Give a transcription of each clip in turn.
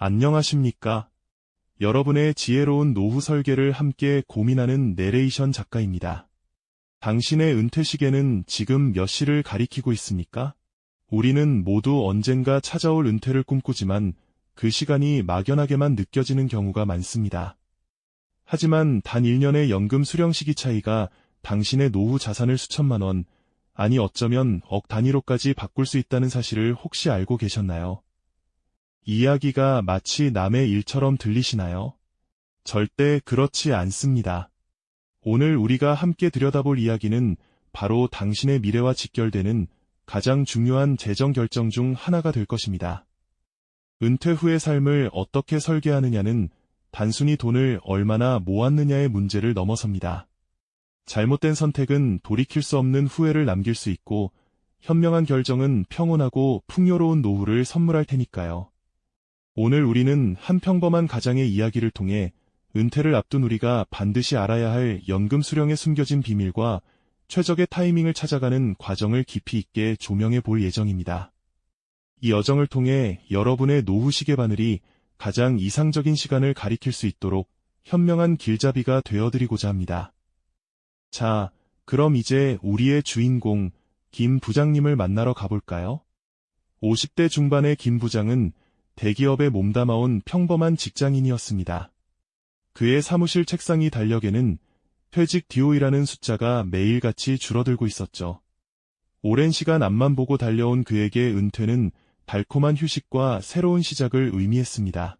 안녕하십니까? 여러분의 지혜로운 노후 설계를 함께 고민하는 내레이션 작가입니다. 당신의 은퇴 시계는 지금 몇 시를 가리키고 있습니까? 우리는 모두 언젠가 찾아올 은퇴를 꿈꾸지만 그 시간이 막연하게만 느껴지는 경우가 많습니다. 하지만 단 1년의 연금 수령 시기 차이가 당신의 노후 자산을 수천만 원, 아니 어쩌면 억 단위로까지 바꿀 수 있다는 사실을 혹시 알고 계셨나요? 이야기가 마치 남의 일처럼 들리시나요? 절대 그렇지 않습니다. 오늘 우리가 함께 들여다볼 이야기는 바로 당신의 미래와 직결되는 가장 중요한 재정 결정 중 하나가 될 것입니다. 은퇴 후의 삶을 어떻게 설계하느냐는 단순히 돈을 얼마나 모았느냐의 문제를 넘어섭니다. 잘못된 선택은 돌이킬 수 없는 후회를 남길 수 있고, 현명한 결정은 평온하고 풍요로운 노후를 선물할 테니까요. 오늘 우리는 한 평범한 가장의 이야기를 통해 은퇴를 앞둔 우리가 반드시 알아야 할 연금 수령에 숨겨진 비밀과 최적의 타이밍을 찾아가는 과정을 깊이 있게 조명해 볼 예정입니다. 이 여정을 통해 여러분의 노후 시계 바늘이 가장 이상적인 시간을 가리킬 수 있도록 현명한 길잡이가 되어드리고자 합니다. 자, 그럼 이제 우리의 주인공 김 부장님을 만나러 가볼까요? 50대 중반의 김 부장은 대기업에 몸담아온 평범한 직장인이었습니다. 그의 사무실 책상이 달력에는 퇴직 DO이라는 숫자가 매일같이 줄어들고 있었죠. 오랜 시간 앞만 보고 달려온 그에게 은퇴는 달콤한 휴식과 새로운 시작을 의미했습니다.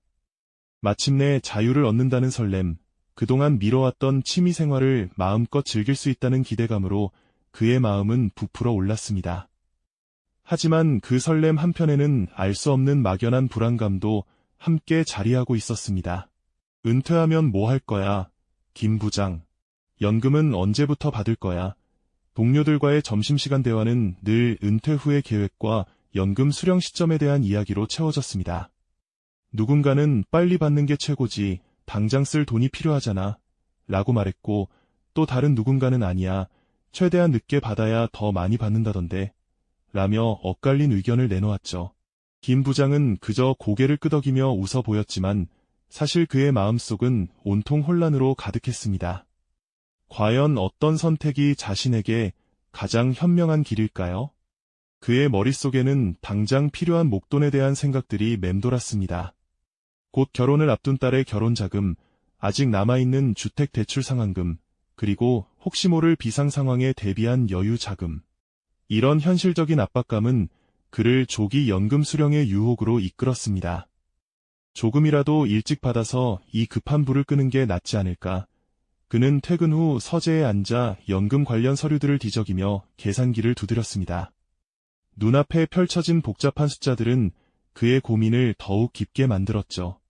마침내 자유를 얻는다는 설렘, 그동안 미뤄왔던 취미 생활을 마음껏 즐길 수 있다는 기대감으로 그의 마음은 부풀어 올랐습니다. 하지만 그 설렘 한편에는 알 수 없는 막연한 불안감도 함께 자리하고 있었습니다. 은퇴하면 뭐 할 거야? 김 부장. 연금은 언제부터 받을 거야? 동료들과의 점심시간 대화는 늘 은퇴 후의 계획과 연금 수령 시점에 대한 이야기로 채워졌습니다. 누군가는 빨리 받는 게 최고지, 당장 쓸 돈이 필요하잖아, 라고 말했고, 또 다른 누군가는 아니야, 최대한 늦게 받아야 더 많이 받는다던데, 라며 엇갈린 의견을 내놓았죠. 김 부장은 그저 고개를 끄덕이며 웃어 보였지만 사실 그의 마음속은 온통 혼란으로 가득했습니다. 과연 어떤 선택이 자신에게 가장 현명한 길일까요? 그의 머릿속에는 당장 필요한 목돈에 대한 생각들이 맴돌았습니다. 곧 결혼을 앞둔 딸의 결혼자금, 아직 남아있는 주택대출 상환금, 그리고 혹시 모를 비상 상황에 대비한 여유 자금. 이런 현실적인 압박감은 그를 조기 연금 수령의 유혹으로 이끌었습니다. 조금이라도 일찍 받아서 이 급한 불을 끄는 게 낫지 않을까. 그는 퇴근 후 서재에 앉아 연금 관련 서류들을 뒤적이며 계산기를 두드렸습니다. 눈앞에 펼쳐진 복잡한 숫자들은 그의 고민을 더욱 깊게 만들었죠.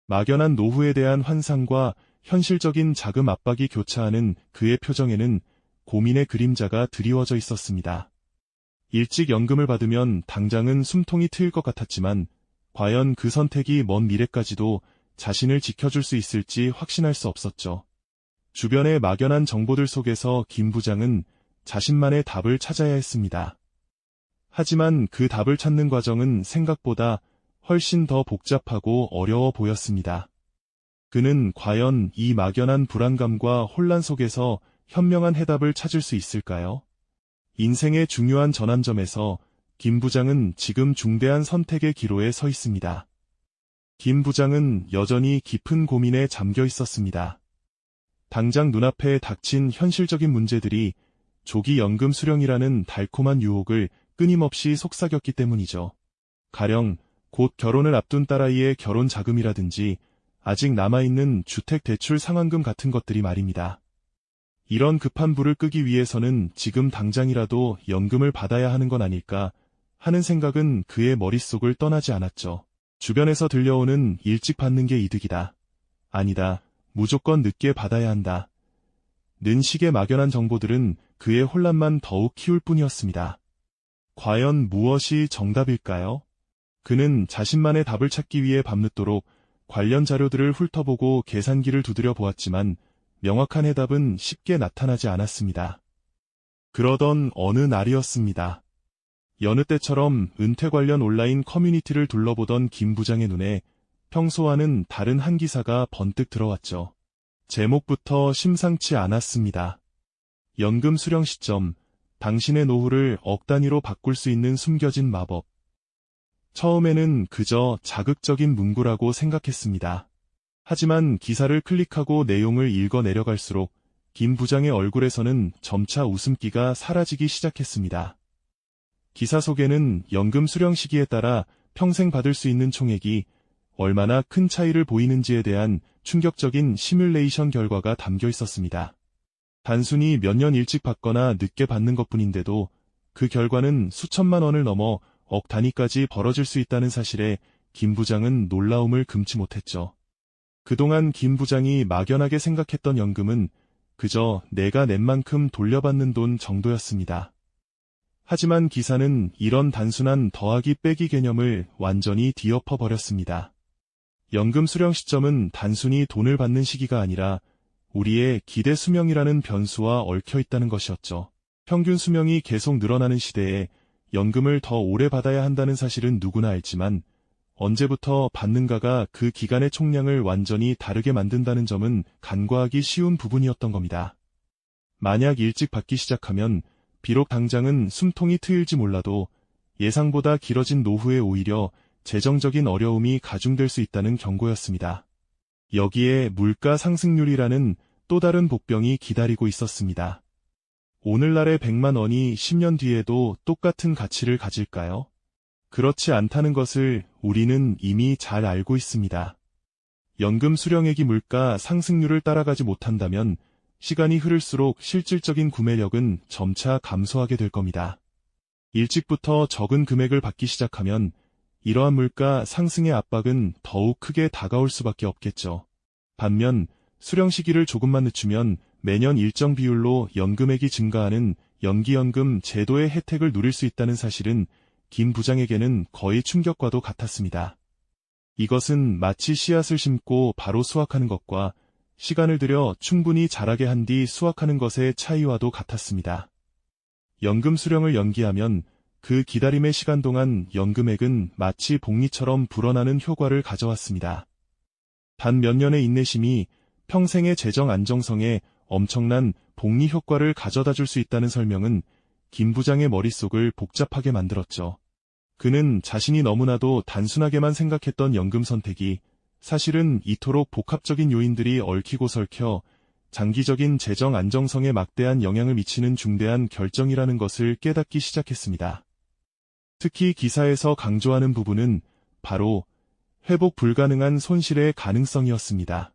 막연한 노후에 대한 환상과 현실적인 자금 압박이 교차하는 그의 표정에는 고민의 그림자가 드리워져 있었습니다. 일찍 연금을 받으면 당장은 숨통이 트일 것 같았지만 과연 그 선택이 먼 미래까지도 자신을 지켜줄 수 있을지 확신할 수 없었죠. 주변의 막연한 정보들 속에서 김 부장은 자신만의 답을 찾아야 했습니다. 하지만 그 답을 찾는 과정은 생각보다 훨씬 더 복잡하고 어려워 보였습니다. 그는 과연 이 막연한 불안감과 혼란 속에서 현명한 해답을 찾을 수 있을까요? 인생의 중요한 전환점에서 김 부장은 지금 중대한 선택의 기로에 서 있습니다. 김 부장은 여전히 깊은 고민에 잠겨 있었습니다. 당장 눈앞에 닥친 현실적인 문제들이 조기 연금 수령이라는 달콤한 유혹을 끊임없이 속삭였기 때문이죠. 가령 곧 결혼을 앞둔 딸아이의 결혼 자금이라든지 아직 남아있는 주택대출 상환금 같은 것들이 말입니다. 이런 급한 불을 끄기 위해서는 지금 당장이라도 연금을 받아야 하는 건 아닐까 하는 생각은 그의 머릿속을 떠나지 않았죠. 주변에서 들려오는 일찍 받는 게 이득이다. 아니다. 무조건 늦게 받아야 한다. 는 식의 막연한 정보들은 그의 혼란만 더욱 키울 뿐이었습니다. 과연 무엇이 정답일까요? 그는 자신만의 답을 찾기 위해 밤늦도록 관련 자료들을 훑어보고 계산기를 두드려 보았지만 명확한 해답은 쉽게 나타나지 않았습니다. 그러던 어느 날이었습니다. 여느 때처럼 은퇴 관련 온라인 커뮤니티를 둘러보던 김 부장의 눈에 평소와는 다른 한 기사가 번뜩 들어왔죠. 제목부터 심상치 않았습니다. 연금 수령 시점, 당신의 노후를 억 단위로 바꿀 수 있는 숨겨진 마법. 처음에는 그저 자극적인 문구라고 생각했습니다. 하지만 기사를 클릭하고 내용을 읽어 내려갈수록 김 부장의 얼굴에서는 점차 웃음기가 사라지기 시작했습니다. 기사 속에는 연금 수령 시기에 따라 평생 받을 수 있는 총액이 얼마나 큰 차이를 보이는지에 대한 충격적인 시뮬레이션 결과가 담겨 있었습니다. 단순히 몇 년 일찍 받거나 늦게 받는 것뿐인데도 그 결과는 수천만 원을 넘어 억 단위까지 벌어질 수 있다는 사실에 김 부장은 놀라움을 금치 못했죠. 그동안 김 부장이 막연하게 생각했던 연금은 그저 내가 낸 만큼 돌려받는 돈 정도였습니다. 하지만 기사는 이런 단순한 더하기 빼기 개념을 완전히 뒤엎어 버렸습니다. 연금 수령 시점은 단순히 돈을 받는 시기가 아니라 우리의 기대 수명이라는 변수와 얽혀 있다는 것이었죠. 평균 수명이 계속 늘어나는 시대에 연금을 더 오래 받아야 한다는 사실은 누구나 알지만 언제부터 받는가가 그 기간의 총량을 완전히 다르게 만든다는 점은 간과하기 쉬운 부분이었던 겁니다. 만약 일찍 받기 시작하면 비록 당장은 숨통이 트일지 몰라도 예상보다 길어진 노후에 오히려 재정적인 어려움이 가중될 수 있다는 경고였습니다. 여기에 물가 상승률이라는 또 다른 복병이 기다리고 있었습니다. 오늘날의 100만 원이 10년 뒤에도 똑같은 가치를 가질까요? 그렇지 않다는 것을 우리는 이미 잘 알고 있습니다. 연금 수령액이 물가 상승률을 따라가지 못한다면 시간이 흐를수록 실질적인 구매력은 점차 감소하게 될 겁니다. 일찍부터 적은 금액을 받기 시작하면 이러한 물가 상승의 압박은 더욱 크게 다가올 수밖에 없겠죠. 반면 수령 시기를 조금만 늦추면 매년 일정 비율로 연금액이 증가하는 연기연금 제도의 혜택을 누릴 수 있다는 사실은 김 부장에게는 거의 충격과도 같았습니다. 이것은 마치 씨앗을 심고 바로 수확하는 것과 시간을 들여 충분히 자라게 한 뒤 수확하는 것의 차이와도 같았습니다. 연금 수령을 연기하면 그 기다림의 시간 동안 연금액은 마치 복리처럼 불어나는 효과를 가져왔습니다. 단 몇 년의 인내심이 평생의 재정 안정성에 엄청난 복리 효과를 가져다 줄 수 있다는 설명은 김 부장의 머릿속을 복잡하게 만들었죠. 그는 자신이 너무나도 단순하게만 생각했던 연금 선택이 사실은 이토록 복합적인 요인들이 얽히고 설켜 장기적인 재정 안정성에 막대한 영향을 미치는 중대한 결정이라는 것을 깨닫기 시작했습니다. 특히 기사에서 강조하는 부분은 바로 회복 불가능한 손실의 가능성이었습니다.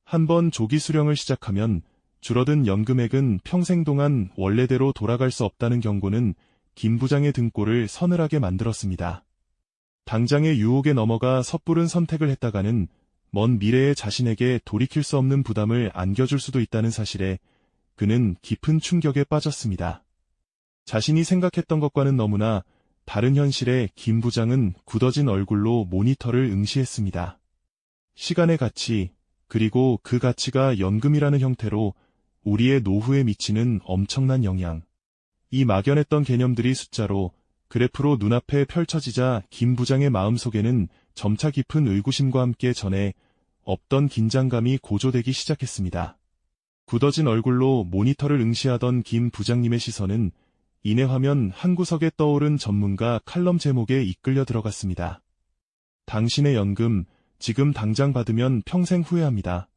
한번 조기 수령을 시작하면 줄어든 연금액은 평생 동안 원래대로 돌아갈 수 없다는 경고는 김 부장의 등골을 서늘하게 만들었습니다. 당장의 유혹에 넘어가 섣부른 선택을 했다가는 먼 미래의 자신에게 돌이킬 수 없는 부담을 안겨줄 수도 있다는 사실에 그는 깊은 충격에 빠졌습니다. 자신이 생각했던 것과는 너무나 다른 현실에 김 부장은 굳어진 얼굴로 모니터를 응시했습니다. 시간의 가치, 그리고 그 가치가 연금이라는 형태로 우리의 노후에 미치는 엄청난 영향. 이 막연했던 개념들이 숫자로 그래프로 눈앞에 펼쳐지자 김 부장의 마음속에는 점차 깊은 의구심과 함께 전에 없던 긴장감이 고조되기 시작했습니다. 굳어진 얼굴로 모니터를 응시하던 김 부장님의 시선은 이내 화면 한 구석에 떠오른 전문가 칼럼 제목에 이끌려 들어갔습니다. 당신의 연금, 지금 당장 받으면 평생 후회합니다.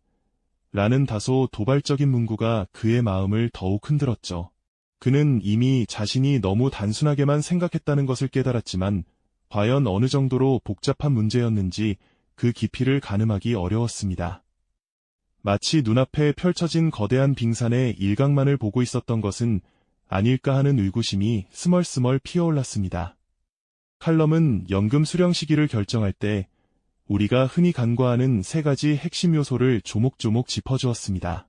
라는 다소 도발적인 문구가 그의 마음을 더욱 흔들었죠. 그는 이미 자신이 너무 단순하게만 생각했다는 것을 깨달았지만 과연 어느 정도로 복잡한 문제였는지 그 깊이를 가늠하기 어려웠습니다. 마치 눈앞에 펼쳐진 거대한 빙산의 일각만을 보고 있었던 것은 아닐까 하는 의구심이 스멀스멀 피어올랐습니다. 칼럼은 연금 수령 시기를 결정할 때 우리가 흔히 간과하는 세 가지 핵심 요소를 조목조목 짚어주었습니다.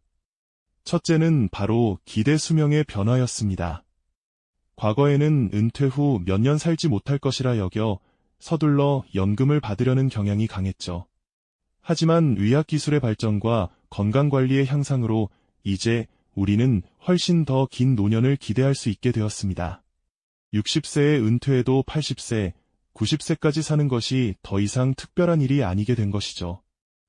첫째는 바로 기대 수명의 변화였습니다. 과거에는 은퇴 후 몇 년 살지 못할 것이라 여겨 서둘러 연금을 받으려는 경향이 강했죠. 하지만 의학기술의 발전과 건강관리의 향상으로 이제 우리는 훨씬 더 긴 노년을 기대할 수 있게 되었습니다. 60세에 은퇴해도 80세, 90세까지 사는 것이 더 이상 특별한 일이 아니게 된 것이죠.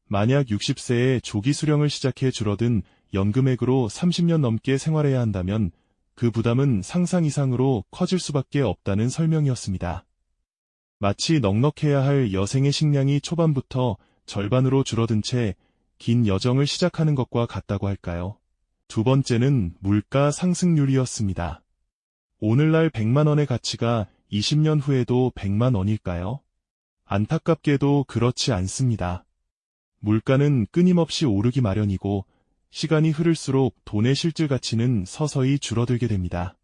만약 60세에 조기 수령을 시작해 줄어든 연금액으로 30년 넘게 생활해야 한다면 그 부담은 상상 이상으로 커질 수밖에 없다는 설명이었습니다. 마치 넉넉해야 할 여생의 식량이 초반부터 절반으로 줄어든 채 긴 여정을 시작하는 것과 같다고 할까요? 두 번째는 물가 상승률이었습니다. 오늘날 100만 원의 가치가 20년 후에도 100만 원일까요? 안타깝게도 그렇지 않습니다. 물가는 끊임없이 오르기 마련이고 시간이 흐를수록 돈의 실질 가치는 서서히 줄어들게 됩니다.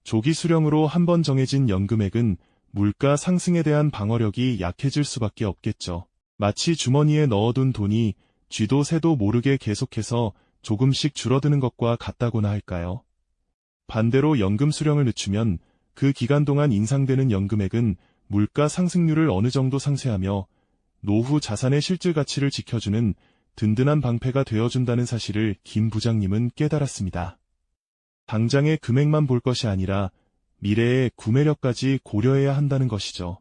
조기 수령으로 한번 정해진 연금액은 물가 상승에 대한 방어력이 약해질 수밖에 없겠죠. 마치 주머니에 넣어둔 돈이 쥐도 새도 모르게 계속해서 조금씩 줄어드는 것과 같다고나 할까요? 반대로 연금 수령을 늦추면 그 기간 동안 인상되는 연금액은 물가 상승률을 어느 정도 상쇄하며 노후 자산의 실질 가치를 지켜주는 든든한 방패가 되어준다는 사실을 김 부장님은 깨달았습니다. 당장의 금액만 볼 것이 아니라 미래의 구매력까지 고려해야 한다는 것이죠.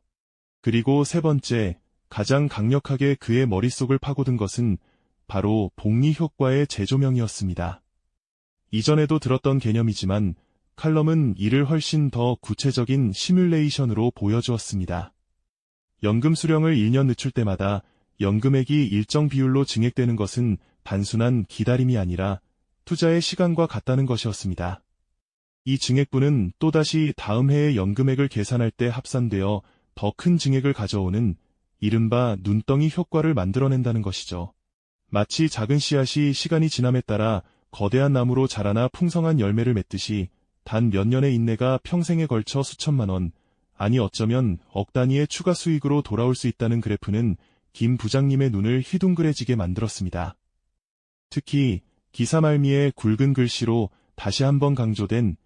그리고 세 번째, 가장 강력하게 그의 머릿속을 파고든 것은 바로 복리 효과의 재조명이었습니다. 이전에도 들었던 개념이지만 칼럼은 이를 훨씬 더 구체적인 시뮬레이션으로 보여주었습니다. 연금 수령을 1년 늦출 때마다 연금액이 일정 비율로 증액되는 것은 단순한 기다림이 아니라 투자의 시간과 같다는 것이었습니다. 이 증액분은 또다시 다음 해의 연금액을 계산할 때 합산되어 더 큰 증액을 가져오는 이른바 눈덩이 효과를 만들어낸다는 것이죠. 마치 작은 씨앗이 시간이 지남에 따라 거대한 나무로 자라나 풍성한 열매를 맺듯이 단 몇 년의 인내가 평생에 걸쳐 수천만 원, 아니 어쩌면 억 단위의 추가 수익으로 돌아올 수 있다는 그래프는 김 부장님의 눈을 휘둥그레지게 만들었습니다. 특히 기사 말미에 굵은 글씨로 다시 한번 강조된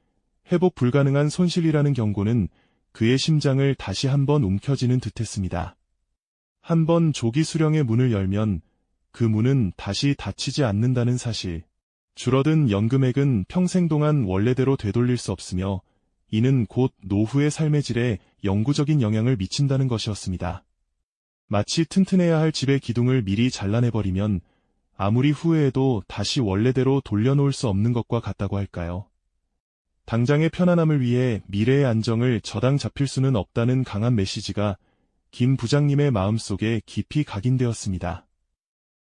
회복 불가능한 손실이라는 경고는 그의 심장을 다시 한번 움켜쥐는 듯했습니다. 한번 조기 수령의 문을 열면 그 문은 다시 닫히지 않는다는 사실. 줄어든 연금액은 평생 동안 원래대로 되돌릴 수 없으며 이는 곧 노후의 삶의 질에 영구적인 영향을 미친다는 것이었습니다. 마치 튼튼해야 할 집의 기둥을 미리 잘라내버리면 아무리 후회해도 다시 원래대로 돌려놓을 수 없는 것과 같다고 할까요? 당장의 편안함을 위해 미래의 안정을 저당 잡힐 수는 없다는 강한 메시지가 김 부장님의 마음속에 깊이 각인되었습니다.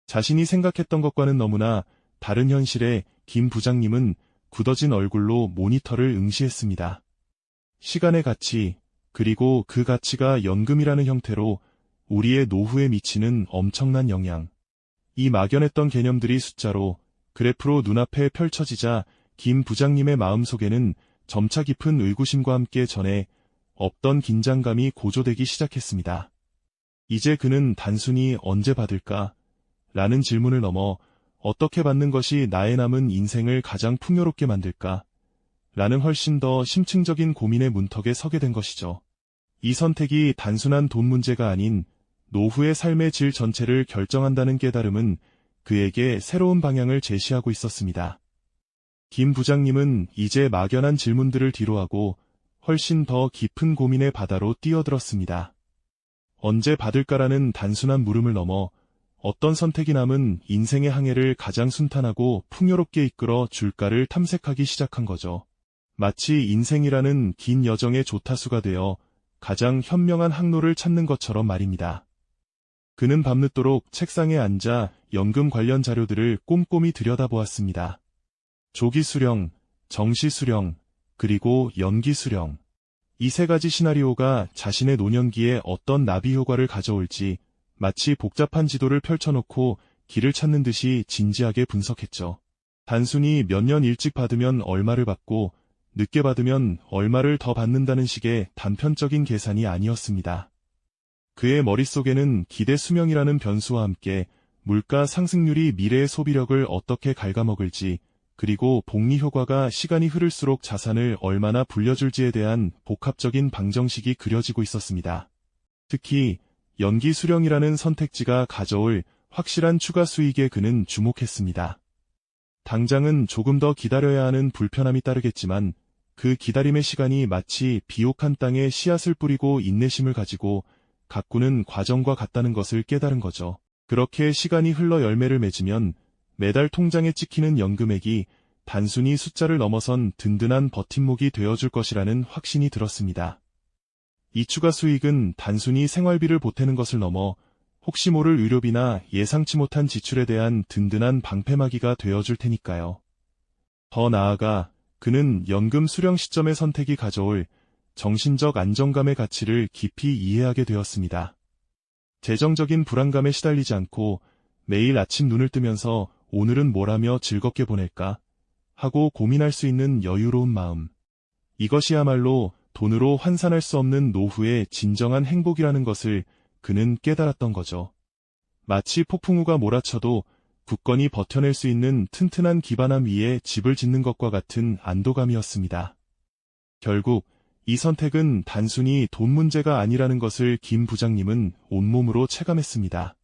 자신이 생각했던 것과는 너무나 다른 현실에 김 부장님은 굳어진 얼굴로 모니터를 응시했습니다. 시간의 가치, 그리고 그 가치가 연금이라는 형태로 우리의 노후에 미치는 엄청난 영향. 이 막연했던 개념들이 숫자로, 그래프로 눈앞에 펼쳐지자 김 부장님의 마음속에는 점차 깊은 의구심과 함께 전에 없던 긴장감이 고조되기 시작했습니다. 이제 그는 단순히 언제 받을까? 라는 질문을 넘어 어떻게 받는 것이 나의 남은 인생을 가장 풍요롭게 만들까? 라는 훨씬 더 심층적인 고민의 문턱에 서게 된 것이죠. 이 선택이 단순한 돈 문제가 아닌 노후의 삶의 질 전체를 결정한다는 깨달음은 그에게 새로운 방향을 제시하고 있었습니다. 김 부장님은 이제 막연한 질문들을 뒤로하고 훨씬 더 깊은 고민의 바다로 뛰어들었습니다. 언제 받을까라는 단순한 물음을 넘어 어떤 선택이 남은 인생의 항해를 가장 순탄하고 풍요롭게 이끌어 줄까를 탐색하기 시작한 거죠. 마치 인생이라는 긴 여정의 조타수가 되어 가장 현명한 항로를 찾는 것처럼 말입니다. 그는 밤늦도록 책상에 앉아 연금 관련 자료들을 꼼꼼히 들여다보았습니다. 조기 수령, 정시 수령, 그리고 연기 수령. 이 세 가지 시나리오가 자신의 노년기에 어떤 나비 효과를 가져올지 마치 복잡한 지도를 펼쳐놓고 길을 찾는 듯이 진지하게 분석했죠. 단순히 몇 년 일찍 받으면 얼마를 받고 늦게 받으면 얼마를 더 받는다는 식의 단편적인 계산이 아니었습니다. 그의 머릿속에는 기대 수명이라는 변수와 함께 물가 상승률이 미래의 소비력을 어떻게 갉아먹을지, 그리고 복리 효과가 시간이 흐를수록 자산을 얼마나 불려줄지에 대한 복합적인 방정식이 그려지고 있었습니다. 특히 연기 수령이라는 선택지가 가져올 확실한 추가 수익에 그는 주목했습니다. 당장은 조금 더 기다려야 하는 불편함이 따르겠지만 그 기다림의 시간이 마치 비옥한 땅에 씨앗을 뿌리고 인내심을 가지고 가꾸는 과정과 같다는 것을 깨달은 거죠. 그렇게 시간이 흘러 열매를 맺으면 매달 통장에 찍히는 연금액이 단순히 숫자를 넘어선 든든한 버팀목이 되어줄 것이라는 확신이 들었습니다. 이 추가 수익은 단순히 생활비를 보태는 것을 넘어 혹시 모를 의료비나 예상치 못한 지출에 대한 든든한 방패막이가 되어줄 테니까요. 더 나아가 그는 연금 수령 시점의 선택이 가져올 정신적 안정감의 가치를 깊이 이해하게 되었습니다. 재정적인 불안감에 시달리지 않고 매일 아침 눈을 뜨면서 오늘은 뭘 하며 즐겁게 보낼까 하고 고민할 수 있는 여유로운 마음. 이것이야말로 돈으로 환산할 수 없는 노후의 진정한 행복이라는 것을 그는 깨달았던 거죠. 마치 폭풍우가 몰아쳐도 굳건히 버텨낼 수 있는 튼튼한 기반함 위에 집을 짓는 것과 같은 안도감이었습니다. 결국 이 선택은 단순히 돈 문제가 아니라는 것을 김 부장님은 온몸으로 체감했습니다.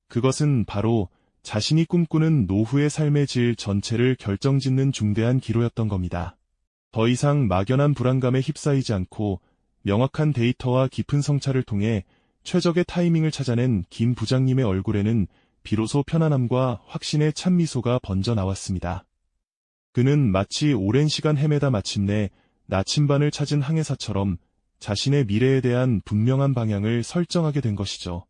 그것은 바로 자신이 꿈꾸는 노후의 삶의 질 전체를 결정짓는 중대한 기로였던 겁니다. 더 이상 막연한 불안감에 휩싸이지 않고 명확한 데이터와 깊은 성찰을 통해 최적의 타이밍을 찾아낸 김 부장님의 얼굴에는 비로소 편안함과 확신의 찬미소가 번져 나왔습니다. 그는 마치 오랜 시간 헤매다 마침내 나침반을 찾은 항해사처럼 자신의 미래에 대한 분명한 방향을 설정하게 된 것이죠.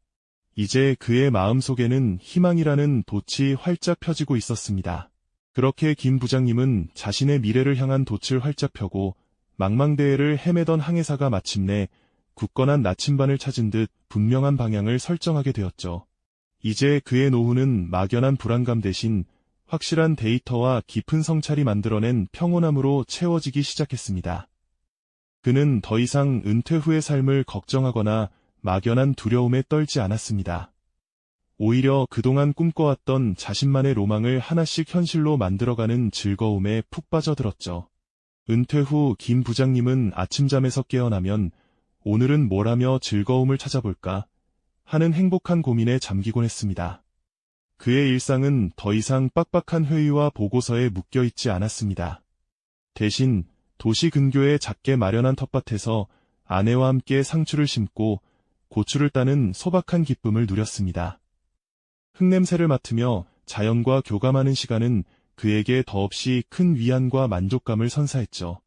이제 그의 마음속에는 희망이라는 돛이 활짝 펴지고 있었습니다. 그렇게 김 부장님은 자신의 미래를 향한 돛을 활짝 펴고 망망대해를 헤매던 항해사가 마침내 굳건한 나침반을 찾은 듯 분명한 방향을 설정하게 되었죠. 이제 그의 노후는 막연한 불안감 대신 확실한 데이터와 깊은 성찰이 만들어낸 평온함으로 채워지기 시작했습니다. 그는 더 이상 은퇴 후의 삶을 걱정하거나 막연한 두려움에 떨지 않았습니다. 오히려 그동안 꿈꿔왔던 자신만의 로망을 하나씩 현실로 만들어가는 즐거움에 푹 빠져들었죠. 은퇴 후 김 부장님은 아침잠에서 깨어나면 오늘은 뭘 하며 즐거움을 찾아볼까 하는 행복한 고민에 잠기곤 했습니다. 그의 일상은 더 이상 빡빡한 회의와 보고서에 묶여있지 않았습니다. 대신 도시 근교의 작게 마련한 텃밭에서 아내와 함께 상추를 심고 고추를 따는 소박한 기쁨을 누렸습니다. 흙냄새를 맡으며 자연과 교감하는 시간은 그에게 더없이 큰 위안과 만족감을 선사했죠.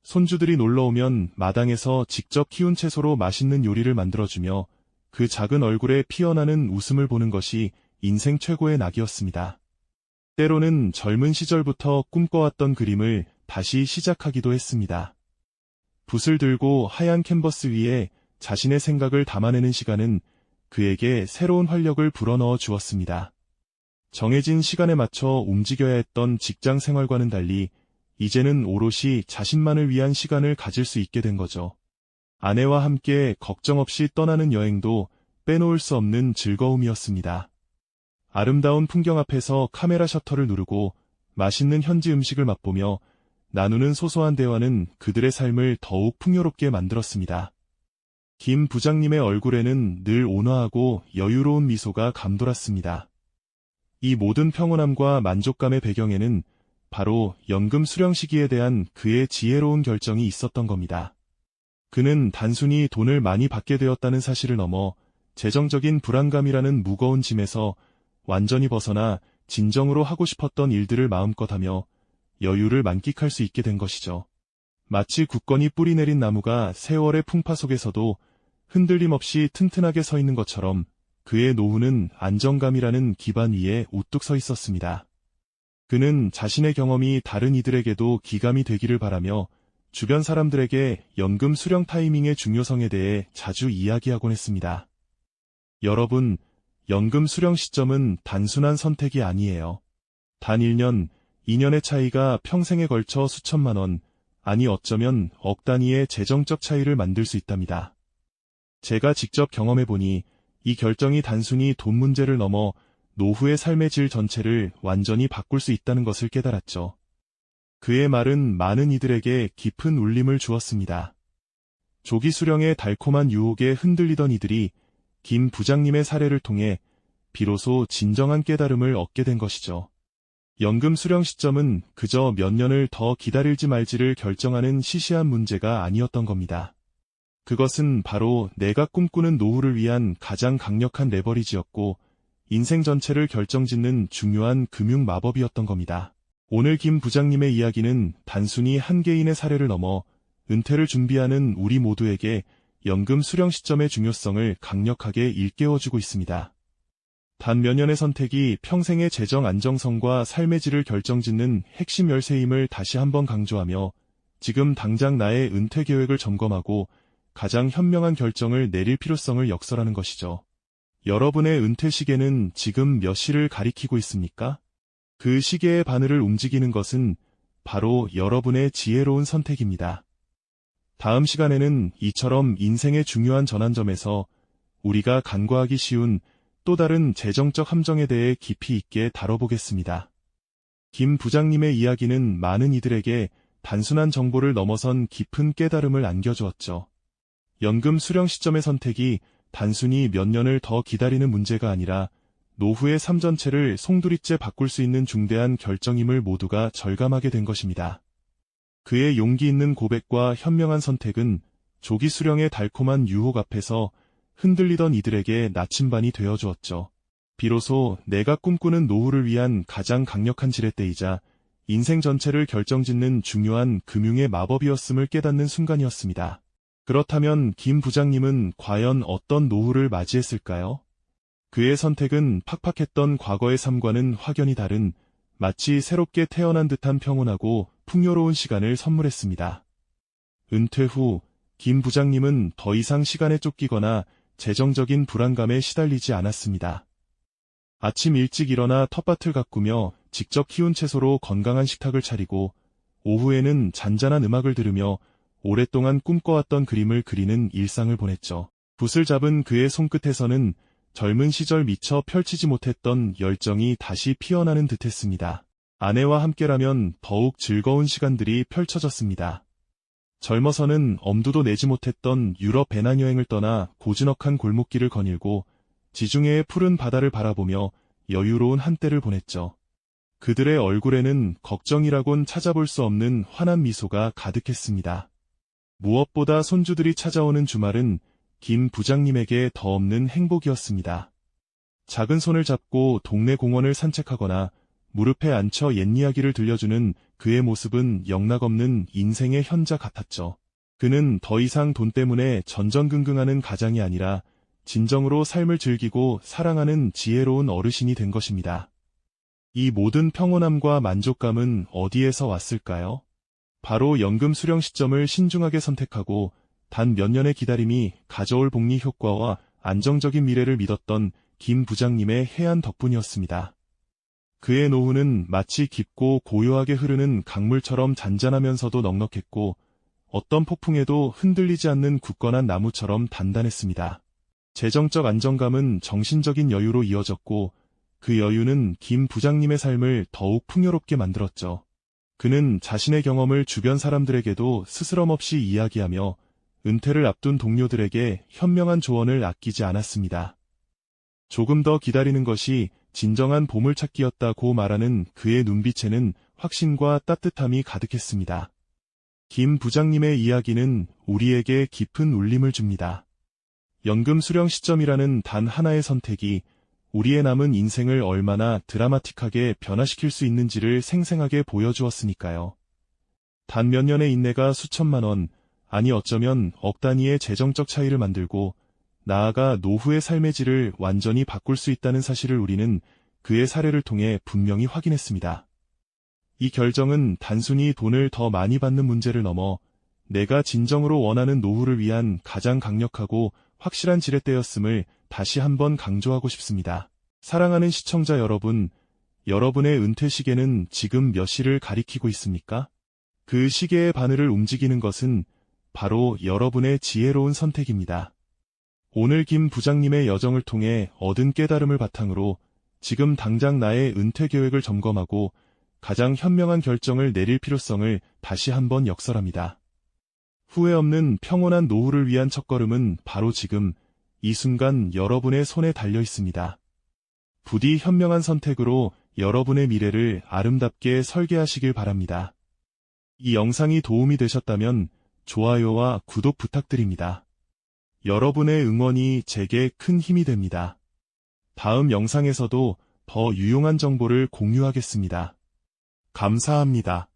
손주들이 놀러오면 마당에서 직접 키운 채소로 맛있는 요리를 만들어주며 그 작은 얼굴에 피어나는 웃음을 보는 것이 인생 최고의 낙이었습니다. 때로는 젊은 시절부터 꿈꿔왔던 그림을 다시 시작하기도 했습니다. 붓을 들고 하얀 캔버스 위에 자신의 생각을 담아내는 시간은 그에게 새로운 활력을 불어넣어 주었습니다. 정해진 시간에 맞춰 움직여야 했던 직장 생활과는 달리 이제는 오롯이 자신만을 위한 시간을 가질 수 있게 된 거죠. 아내와 함께 걱정 없이 떠나는 여행도 빼놓을 수 없는 즐거움이었습니다. 아름다운 풍경 앞에서 카메라 셔터를 누르고 맛있는 현지 음식을 맛보며 나누는 소소한 대화는 그들의 삶을 더욱 풍요롭게 만들었습니다. 김 부장님의 얼굴에는 늘 온화하고 여유로운 미소가 감돌았습니다. 이 모든 평온함과 만족감의 배경에는 바로 연금 수령 시기에 대한 그의 지혜로운 결정이 있었던 겁니다. 그는 단순히 돈을 많이 받게 되었다는 사실을 넘어 재정적인 불안감이라는 무거운 짐에서 완전히 벗어나 진정으로 하고 싶었던 일들을 마음껏 하며 여유를 만끽할 수 있게 된 것이죠. 마치 굳건히 뿌리 내린 나무가 세월의 풍파 속에서도 흔들림 없이 튼튼하게 서 있는 것처럼 그의 노후는 안정감이라는 기반 위에 우뚝 서 있었습니다. 그는 자신의 경험이 다른 이들에게도 기감이 되기를 바라며 주변 사람들에게 연금 수령 타이밍의 중요성에 대해 자주 이야기하곤 했습니다. 여러분, 연금 수령 시점은 단순한 선택이 아니에요. 단 1년, 2년의 차이가 평생에 걸쳐 수천만 원, 아니 어쩌면 억 단위의 재정적 차이를 만들 수 있답니다. 제가 직접 경험해보니 이 결정이 단순히 돈 문제를 넘어 노후의 삶의 질 전체를 완전히 바꿀 수 있다는 것을 깨달았죠. 그의 말은 많은 이들에게 깊은 울림을 주었습니다. 조기 수령의 달콤한 유혹에 흔들리던 이들이 김 부장님의 사례를 통해 비로소 진정한 깨달음을 얻게 된 것이죠. 연금 수령 시점은 그저 몇 년을 더 기다릴지 말지를 결정하는 시시한 문제가 아니었던 겁니다. 그것은 바로 내가 꿈꾸는 노후를 위한 가장 강력한 레버리지였고 인생 전체를 결정짓는 중요한 금융 마법이었던 겁니다. 오늘 김 부장님의 이야기는 단순히 한 개인의 사례를 넘어 은퇴를 준비하는 우리 모두에게 연금 수령 시점의 중요성을 강력하게 일깨워주고 있습니다. 단 몇 년의 선택이 평생의 재정 안정성과 삶의 질을 결정짓는 핵심 열쇠임을 다시 한번 강조하며 지금 당장 나의 은퇴 계획을 점검하고 가장 현명한 결정을 내릴 필요성을 역설하는 것이죠. 여러분의 은퇴 시계는 지금 몇 시를 가리키고 있습니까? 그 시계의 바늘을 움직이는 것은 바로 여러분의 지혜로운 선택입니다. 다음 시간에는 이처럼 인생의 중요한 전환점에서 우리가 간과하기 쉬운 또 다른 재정적 함정에 대해 깊이 있게 다뤄보겠습니다. 김 부장님의 이야기는 많은 이들에게 단순한 정보를 넘어선 깊은 깨달음을 안겨주었죠. 연금 수령 시점의 선택이 단순히 몇 년을 더 기다리는 문제가 아니라 노후의 삶 전체를 송두리째 바꿀 수 있는 중대한 결정임을 모두가 절감하게 된 것입니다. 그의 용기 있는 고백과 현명한 선택은 조기 수령의 달콤한 유혹 앞에서 흔들리던 이들에게 나침반이 되어주었죠. 비로소 내가 꿈꾸는 노후를 위한 가장 강력한 지렛대이자 인생 전체를 결정짓는 중요한 금융의 마법이었음을 깨닫는 순간이었습니다. 그렇다면 김 부장님은 과연 어떤 노후를 맞이했을까요? 그의 선택은 팍팍했던 과거의 삶과는 확연히 다른 마치 새롭게 태어난 듯한 평온하고 풍요로운 시간을 선물했습니다. 은퇴 후 김 부장님은 더 이상 시간에 쫓기거나 재정적인 불안감에 시달리지 않았습니다. 아침 일찍 일어나 텃밭을 가꾸며 직접 키운 채소로 건강한 식탁을 차리고 오후에는 잔잔한 음악을 들으며 오랫동안 꿈꿔왔던 그림을 그리는 일상을 보냈죠. 붓을 잡은 그의 손끝에서는 젊은 시절 미처 펼치지 못했던 열정이 다시 피어나는 듯했습니다. 아내와 함께라면 더욱 즐거운 시간들이 펼쳐졌습니다. 젊어서는 엄두도 내지 못했던 유럽 배낭여행을 떠나 고즈넉한 골목길을 거닐고 지중해의 푸른 바다를 바라보며 여유로운 한때를 보냈죠. 그들의 얼굴에는 걱정이라곤 찾아볼 수 없는 환한 미소가 가득했습니다. 무엇보다 손주들이 찾아오는 주말은 김 부장님에게 더 없는 행복이었습니다. 작은 손을 잡고 동네 공원을 산책하거나 무릎에 앉혀 옛 이야기를 들려주는 그의 모습은 영락없는 인생의 현자 같았죠. 그는 더 이상 돈 때문에 전전긍긍하는 가장이 아니라 진정으로 삶을 즐기고 사랑하는 지혜로운 어르신이 된 것입니다. 이 모든 평온함과 만족감은 어디에서 왔을까요? 바로 연금 수령 시점을 신중하게 선택하고 단 몇 년의 기다림이 가져올 복리 효과와 안정적인 미래를 믿었던 김 부장님의 해안 덕분이었습니다. 그의 노후는 마치 깊고 고요하게 흐르는 강물처럼 잔잔하면서도 넉넉했고 어떤 폭풍에도 흔들리지 않는 굳건한 나무처럼 단단했습니다. 재정적 안정감은 정신적인 여유로 이어졌고 그 여유는 김 부장님의 삶을 더욱 풍요롭게 만들었죠. 그는 자신의 경험을 주변 사람들에게도 스스럼 없이 이야기하며 은퇴를 앞둔 동료들에게 현명한 조언을 아끼지 않았습니다. 조금 더 기다리는 것이 진정한 보물찾기였다고 말하는 그의 눈빛에는 확신과 따뜻함이 가득했습니다. 김 부장님의 이야기는 우리에게 깊은 울림을 줍니다. 연금 수령 시점이라는 단 하나의 선택이 우리의 남은 인생을 얼마나 드라마틱하게 변화시킬 수 있는지를 생생하게 보여주었으니까요. 단 몇 년의 인내가 수천만 원, 아니 어쩌면 억 단위의 재정적 차이를 만들고 나아가 노후의 삶의 질을 완전히 바꿀 수 있다는 사실을 우리는 그의 사례를 통해 분명히 확인했습니다. 이 결정은 단순히 돈을 더 많이 받는 문제를 넘어 내가 진정으로 원하는 노후를 위한 가장 강력하고 확실한 지렛대였음을 다시 한번 강조하고 싶습니다. 사랑하는 시청자 여러분, 여러분의 은퇴 시계는 지금 몇 시를 가리키고 있습니까? 그 시계의 바늘을 움직이는 것은 바로 여러분의 지혜로운 선택입니다. 오늘 김 부장님의 여정을 통해 얻은 깨달음을 바탕으로 지금 당장 나의 은퇴 계획을 점검하고 가장 현명한 결정을 내릴 필요성을 다시 한번 역설합니다. 후회 없는 평온한 노후를 위한 첫걸음은 바로 지금 이 순간 여러분의 손에 달려 있습니다. 부디 현명한 선택으로 여러분의 미래를 아름답게 설계하시길 바랍니다. 이 영상이 도움이 되셨다면 좋아요와 구독 부탁드립니다. 여러분의 응원이 제게 큰 힘이 됩니다. 다음 영상에서도 더 유용한 정보를 공유하겠습니다. 감사합니다.